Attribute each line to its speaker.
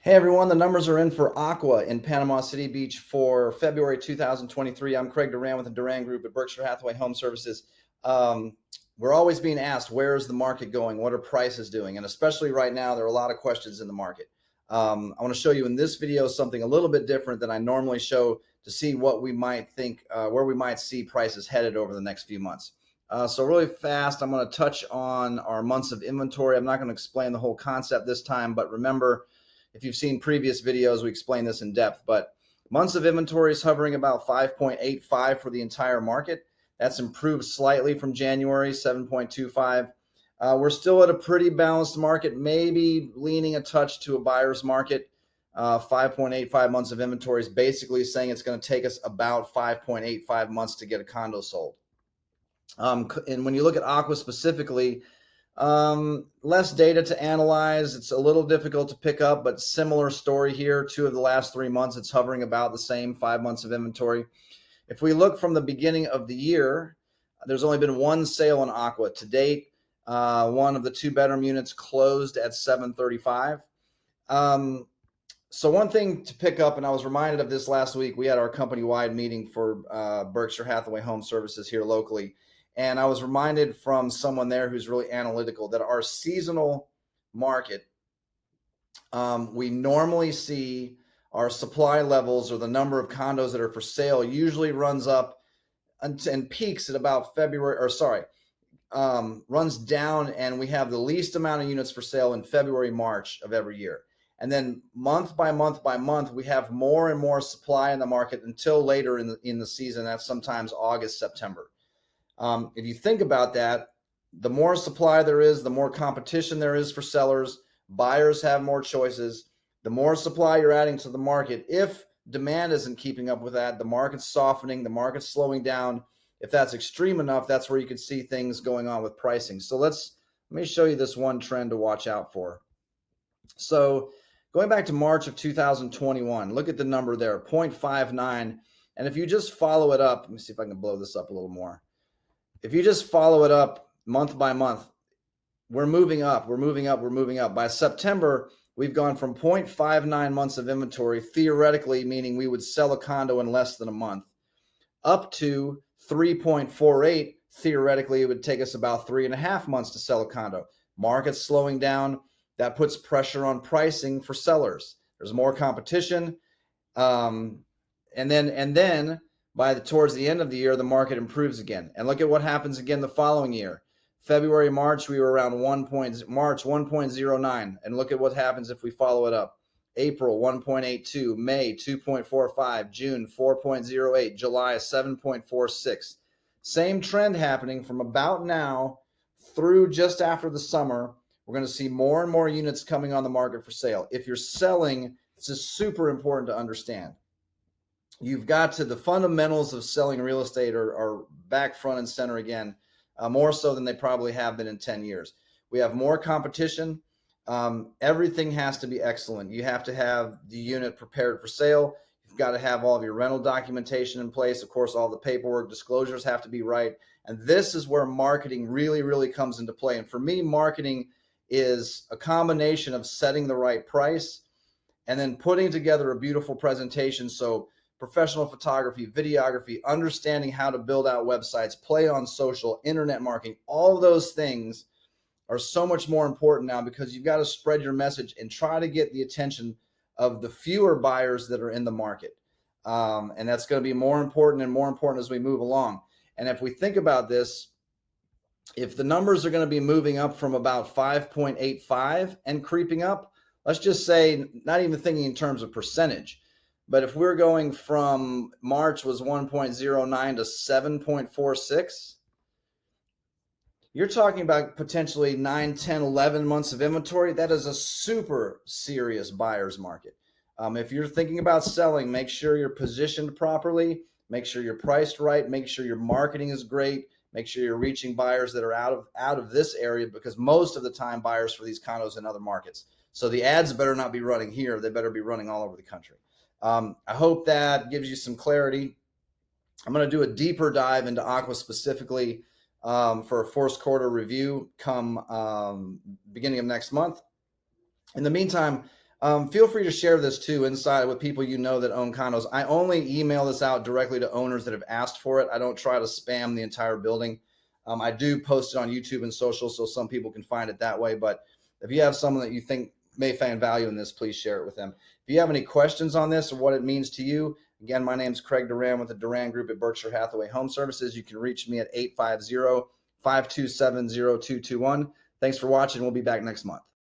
Speaker 1: Hey everyone, the numbers are in for Aqua in Panama City Beach for February 2023. I'm Craig Duran with the Duran Group at Berkshire Hathaway Home Services. We're always being asked, where is the market going? What are prices doing? And especially right now, there are a lot of questions in the market. I want to show you in this video something a little bit different than I normally show to see what we might think, where we might see prices headed over the next few months. So really fast, I'm going to touch on our months of inventory. I'm not going to explain the whole concept this time, but remember, if you've seen previous videos, we explain this in depth, but months of inventory is hovering about 5.85 for the entire market. That's improved slightly from January, 7.25. We're still at a pretty balanced market, maybe leaning a touch to a buyer's market. 5.85 months of inventory is basically saying it's going to take us about 5.85 months to get a condo sold. And when you look at Aqua specifically, less data to analyze. It's a little difficult to pick up, but similar story here. 2 of the last 3 months, it's hovering about the same, 5 months of inventory. If we look from the beginning of the year, there's only been 1 sale on Aqua to date. One of the 2-bedroom units closed at $735. So one thing to pick up, and I was reminded of this last week, we had our company-wide meeting for Berkshire Hathaway Home Services here locally. And I was reminded from someone there who's really analytical that our seasonal market, we normally see our supply levels, or the number of condos that are for sale, usually runs up and peaks at about runs down, and we have the least amount of units for sale in February, March of every year. And then month by month by month, we have more and more supply in the market until later in the season. That's sometimes August, September. If you think about that, the more supply there is, the more competition there is for sellers. Buyers have more choices. The more supply you're adding to the market, if demand isn't keeping up with that, the market's softening, the market's slowing down. If that's extreme enough, that's where you could see things going on with pricing. So let me show you this one trend to watch out for. So going back to March of 2021, look at the number there, 0.59. And if you just follow it up, let me see if I can blow this up a little more. If you just follow it up month by month, we're moving up, we're moving up, we're moving up. By September, we've gone from 0.59 months of inventory, theoretically, meaning we would sell a condo in less than a month, up to 3.48. Theoretically, it would take us about 3.5 months to sell a condo. Market's slowing down. That puts pressure on pricing for sellers. There's more competition. And then towards the end of the year, the market improves again. And look at what happens again the following year. February, March, we were around 1.09. And look at what happens if we follow it up. April, 1.82. May, 2.45. June, 4.08. July, 7.46. Same trend happening from about now through just after the summer. We're going to see more and more units coming on the market for sale. If you're selling, this is super important to understand. You've got to, the fundamentals of selling real estate are back front and center again, more so than they probably have been in 10 years. We have more competition. Everything has to be excellent. You have to have the unit prepared for sale. You've got to have all of your rental documentation in place. Of course, all the paperwork disclosures have to be right. And this is where marketing really, really comes into play. And for me, marketing is a combination of setting the right price and then putting together a beautiful presentation. So professional photography, videography, understanding how to build out websites, play on social, internet marketing, all those things are so much more important now because you've got to spread your message and try to get the attention of the fewer buyers that are in the market. And that's going to be more important and more important as we move along. And if we think about this, if the numbers are going to be moving up from about 5.85 and creeping up, let's just say, not even thinking in terms of percentage, but if we're going from March was 1.09 to 7.46, you're talking about potentially 9, 10, 11 months of inventory. That is a super serious buyer's market. If you're thinking about selling, make sure you're positioned properly, make sure you're priced right, make sure your marketing is great, make sure you're reaching buyers that are out of this area, because most of the time buyers for these condos in other markets. So the ads better not be running here. They better be running all over the country. I hope that gives you some clarity. I'm going to do a deeper dive into Aqua specifically for a first quarter review come beginning of next month. In the meantime, Feel free to share this too inside with people you know that own condos. I only email this out directly to owners that have asked for it. I don't try to spam the entire building. I do post it on YouTube and social so some people can find it that way. But if you have someone that you think may find value in this, please share it with them. If you have any questions on this or what it means to you, again, my name is Craig Duran with the Duran Group at Berkshire Hathaway Home Services. You can reach me at 850-527-0221. Thanks for watching. We'll be back next month.